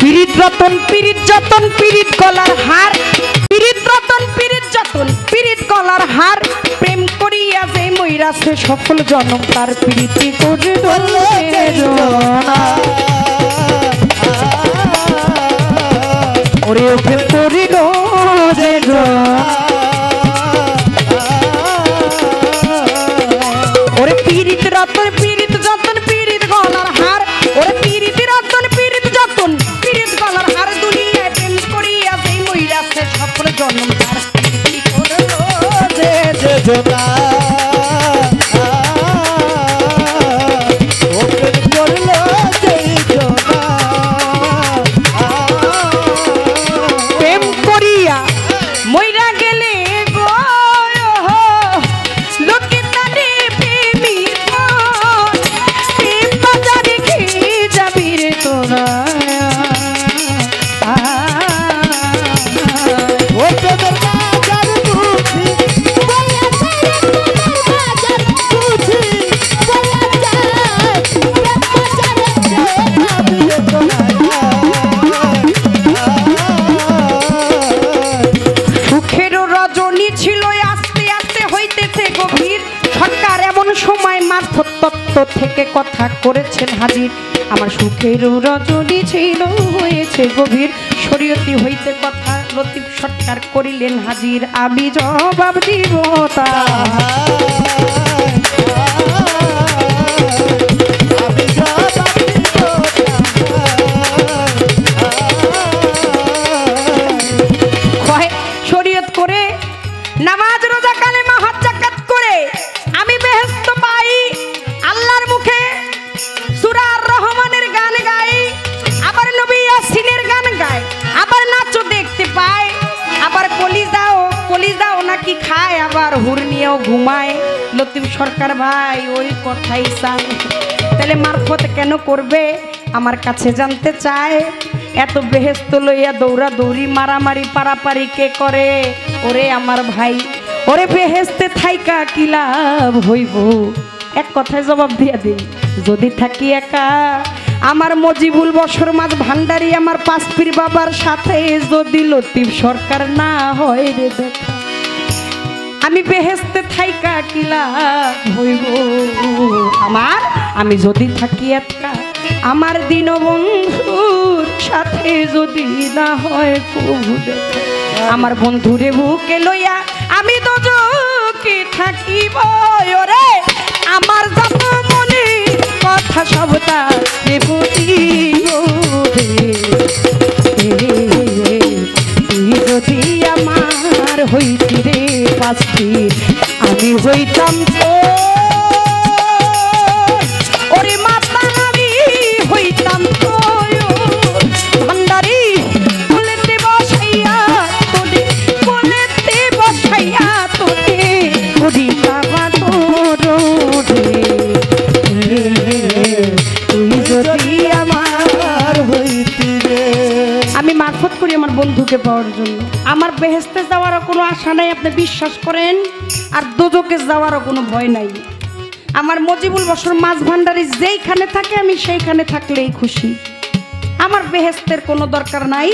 পিরিত রতন পিরিত যতন পিরিত গলার হার, পিরিত রতন পিরিত যতন পিরিত গলার হার, প্রেম করিয়া যে মইরাছে সফল জনম তার প্রীতি করে ওরে প্রেম করিল যে ওরে পিরিত রতন পিরিত যতন পিরিত গলার হার, ওরে পিরিত রতন পিরিত যতন পিরিত গলার হার, দুনিয়ায় প্রেম করিয়া যে মইরাছে সফল জনম তার প্রীতি করল যে জোনা থেকে কথা করেছেন হাজির, আমার সুখের রজনী ছিল হয়েছে গভীর, শরীয়তি হইতে কথা লতিফ সৎকার করিলেন হাজির, আমি জবাব দিব শরীয়ত করে নামাজ রোজা কালেমা হজ যাকাত করে আমি বেহেশত পাই, আল্লাহর মুখে সূরা আর রহমানের গান গাই, আবার নবী ইয়াসিনের গান গায়, আবার নাচও দেখতে পায়, আবার কলিজাও নাকি খায়, আবার হুর নিয়েও ঘুমায়। লতিফ সরকার ভাই ওই কথাই চাই, তাহলে মারফত কেন করবে আমার কাছে জানতে চায়, এত বেহেশত লইয়া দৌড়া দৌড়ি মারামারি পারাপারি কে করে? ওরে আমার ভাই, ওরে বেহেশতে থাইকা কি লাভ হইব? এক কথায় জবাব দিয়া দিই, যদি থাকি একা আমার মজিবুল বছর মাঝ ভান্ডারি আমার পাঁচপীর বাবার সাথে যদি লতিফ সরকার না হয় রে দেখা, আমি বেহেশতে থাইকা কি লাভ হইব আমার? আমি যদি থাকি একা আমার দীনবন্ধুর সাথে যদি না হয় কবু দেখা, আমার বন্ধুরে বুকে লইয়া আমি দোজকে থাকিব, ওরে আমার যত মনে কথা সব তাকে বলিব, তুই যদি আমার হইতি রে পাঁচপীর আমি হইতাম তো, ওরে মাতা আমি হইতাম তো ভান্ডারি বলেতে বসাইয়া তোরে, বলেতে বসাইয়া তোরে ওরে বাবা তোর তুই যদি আমার হইতি রে। আমি মারফত করি আমার বন্ধুকে পাওয়ার জন্য, আমার বেহেশতে যাওয়ারও কোনো আশা নাই আপনি বিশ্বাস করেন, আর দোজকে যাওয়ারও কোনো ভয় নাই। আমার মজিবুল বছর মাছ ভান্ডারি যেইখানে থাকে আমি সেইখানে থাকলেই খুশি, আমার বেহেশতের কোনো দরকার নাই।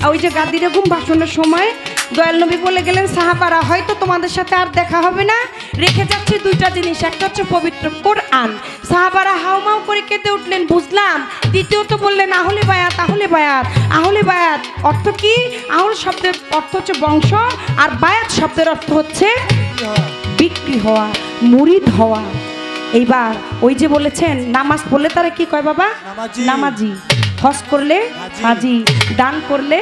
ওই যে গাদিরে ঘুম ভাষণের সময় দয়াল নবী বলে গেলেন সাহাবারা হয়তো তোমাদের সাথে আর দেখা হবে না, রেখে যাচ্ছি দুইটা জিনিস, একটা হচ্ছে পবিত্র কোরআন। সাহাবারা হাউমাউ করে কেঁদে উঠলেন, বুঝলাম। দ্বিতীয়ত বললেন আহলে বায়াত, আহলে বায়াত, আহলে বায়াত অর্থ কি? আহল শব্দের অর্থ হচ্ছে বংশ, আর বায়াত শব্দের অর্থ হচ্ছে বিক্রি হওয়া, মুরিদ হওয়া। এইবার ওই যে বলেছেন নামাজ পড়লে তারা কি কয় বাবা? নামাজি। হজ করলে হাজি, দান করলে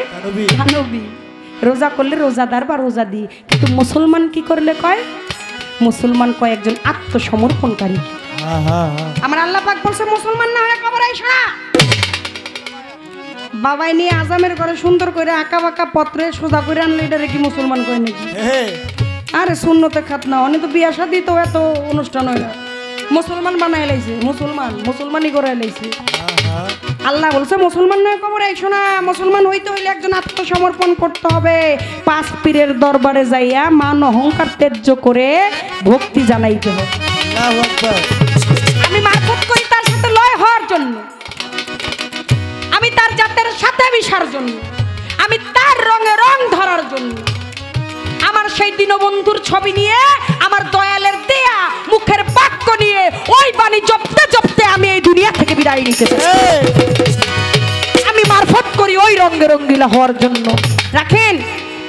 দানবী, রোজা করলে রোজাদার বা রোজাদি। কিন্তু মুসলমান কি করলে কয়? মুসলমান কয় একজন আত্মসমর্পণকারী। আমার আল্লাহ পাক বলছে মুসলমান না হয়ে কবরে আইসো না। বাবাই নিয়ে আজামের ঘরে সুন্দর করে আঁকা বাঁকা পত্রে সোজা করে আনলে এটারে কি মুসলমান কয় নাকি? আরে সুন্নতে খাত না, অনেক তো বিয়া শাদি তো এত অনুষ্ঠান হয় না, মুসলমান বানাই লাইছে, মুসলমানই করে লাইছে। আল্লাহ বলছে মুসলমান নয় কবরে আইসো না। মুসলমান হইতে হইলে একজন আত্মসমর্পণ করতে হবে, পাঁচ পীরের দরবারে যাইয়া মান অহংকার ত্যায্য করে ভক্তি জানাইতে হবে। আমি মারফত করি তার সাথে লয় হওয়ার জন্য, আমি তার জাতের সাথে মিশার জন্য, আমি তার রঙে রং ধরার জন্য। আমার সেই দীনবন্ধুর ছবি নিয়ে, আমার দয়ালের দেয়া মুখের বাক্য নিয়ে ওই বাণী জপতে জপতে আমি এই দুনিয়া থেকে বিদায় নিতে চাই। আমি মারফত করি ওই রঙে রঙ্গিলা হওয়ার জন্য। রাখেন,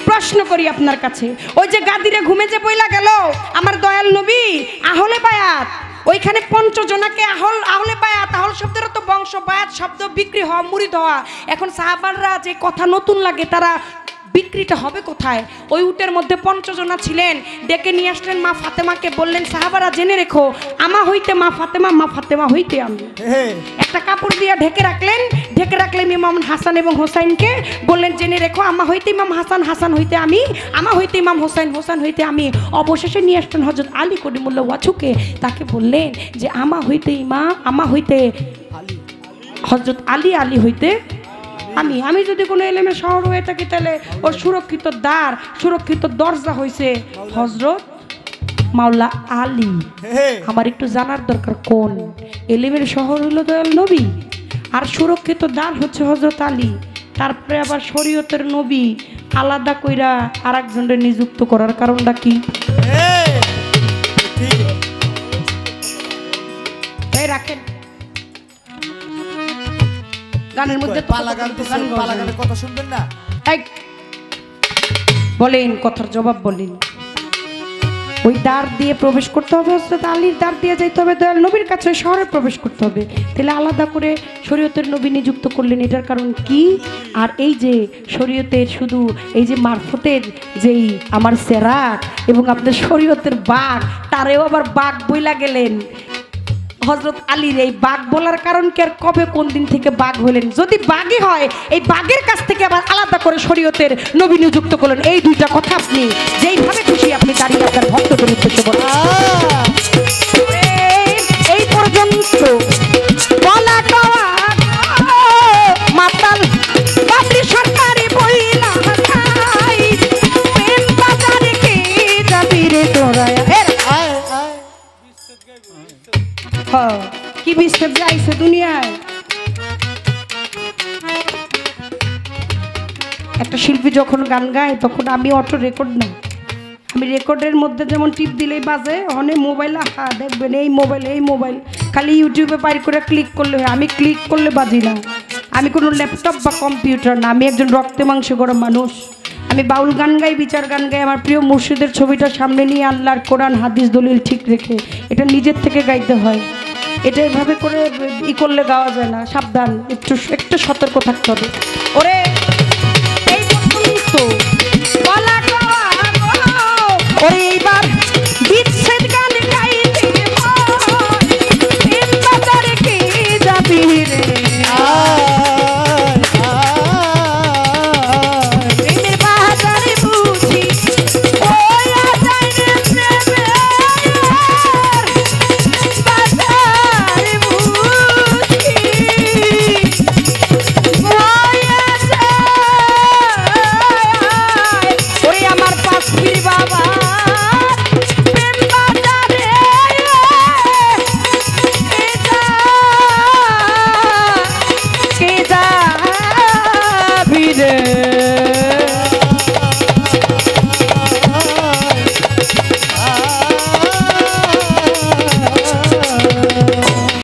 প্রশ্ন করি আপনার কাছে, ওই যে গাদিরে ঘুমে যে পয়লা গেল আমার দয়াল নবী আহলে বায়াত, ওইখানে পঞ্চজনাকে আহলে বায়াত, আহল শব্দের তো বংশ, বায়াত শব্দ বিক্রি হওয়া, মুরিদ হওয়া। এখন সাহাবাররা যে কথা নতুন লাগে, তারা বিক্রিটা হবে কোথায়? ওই উটের মধ্যে পঞ্চজনা ছিলেন, ডেকে নিয়ে আসলেন মা ফাতেমাকে, বললেন সাহাবারা জেনে রেখো, আমা হইতে মা ফাতেমা, মা ফাতেমা হইতে আমি। একটা কাপড় দিয়ে ঢেকে রাখলেন ইমাম হাসান এবং হোসাইনকে, বললেন জেনে রেখো, আমা হইতে ইমাম হাসান, হাসান হইতে আমি, আমা হইতে ইমাম হোসাইন, হোসাইন হইতে আমি। অবশেষে নিয়ে আসলেন হযরত আলী করিমুল্লাহ ওয়াজহুকে, তাকে বললেন যে আমা হইতে ইমাম, আমা হইতে হযরত আলী, আলী হইতে আমি। আমি যদি কোনো এলেমে শহর হয়ে থাকি, তাহলে ওর সুরক্ষিত দ্বার, সুরক্ষিত দরজা হয়েছে হযরত মাওলা আলী। আমার একটু জানার দরকার, কোন এলেমের শহর হলো দয়াল নবী, আর সুরক্ষিত দ্বার হচ্ছে হযরত আলী। তারপরে আবার শরীয়তের নবী আলাদা কইরা আর একজনের নিযুক্ত করার কারণটা কি? রাখেন, গানের মধ্যে কথা শুনবেন না, বলেন কথার জবাব বলেন। ওই দ্বার দিয়ে প্রবেশ করতে হবে, হযরত আলীর দ্বার দিয়ে যাইতে হবে, দয়াল নবীর কাছে শহরে প্রবেশ করতে হবে। তাহলে আলাদা করে শরীয়তের নবী নিযুক্ত করলেন, এটার কারণ কি? আর এই যে শরীয়তের শুধু এই যে মারফতের যেই আমার সেরাক এবং আপনার শরীয়তের বাঘ, তারেও আবার বাঘ বইলা গেলেন। হযরত আলীর এই বাঘ বলার কারণ কি, আর কবে কোন দিন থেকে বাঘ হলেন? যদি বাঘই হয়, এই বাঘের কাছ থেকে আবার আলাদা করে শরীয়তের নবী নিযুক্ত করলেন। এই দুইটা কথা আপনি যেইভাবে খুশি আপনি দাঁড়িয়ে আপনার ভক্তদের উদ্দেশ্যে বলেন। এই পর্যন্ত বলা মাতাল বাবরি সরকারি বইলা খাই, প্রেম বাজারে কে যাবি রে তোরা? কি বিস্তার যাইছে দুনিয়ায়। একটা শিল্পী যখন গান গায়, তখন আমি অটো রেকর্ড না, আমি রেকর্ডের মধ্যে যেমন টিপ দিলেই বাজে, অনেক মোবাইল দেখবেন, এই মোবাইল খালি ইউটিউবে বাইর করে ক্লিক করলে হয়। আমি ক্লিক করলে বাজি না, আমি কোনো ল্যাপটপ বা কম্পিউটার না, আমি একজন রক্তে মাংসে গড়া মানুষ। আমি বাউল গান গাই, বিচার গান গাই, আমার প্রিয় মুর্শিদের ছবিটা সামনে নিয়ে আল্লাহর কোরআন হাদিস দলিল ঠিক রেখে, এটা নিজের থেকে গাইতে হয়। এটা এভাবে করে ই করলে গাওয়া যায় না, সাবধান, একটু সতর্ক থাকতে হবে। ওরে এই পর্যন্ত ওরে এইবার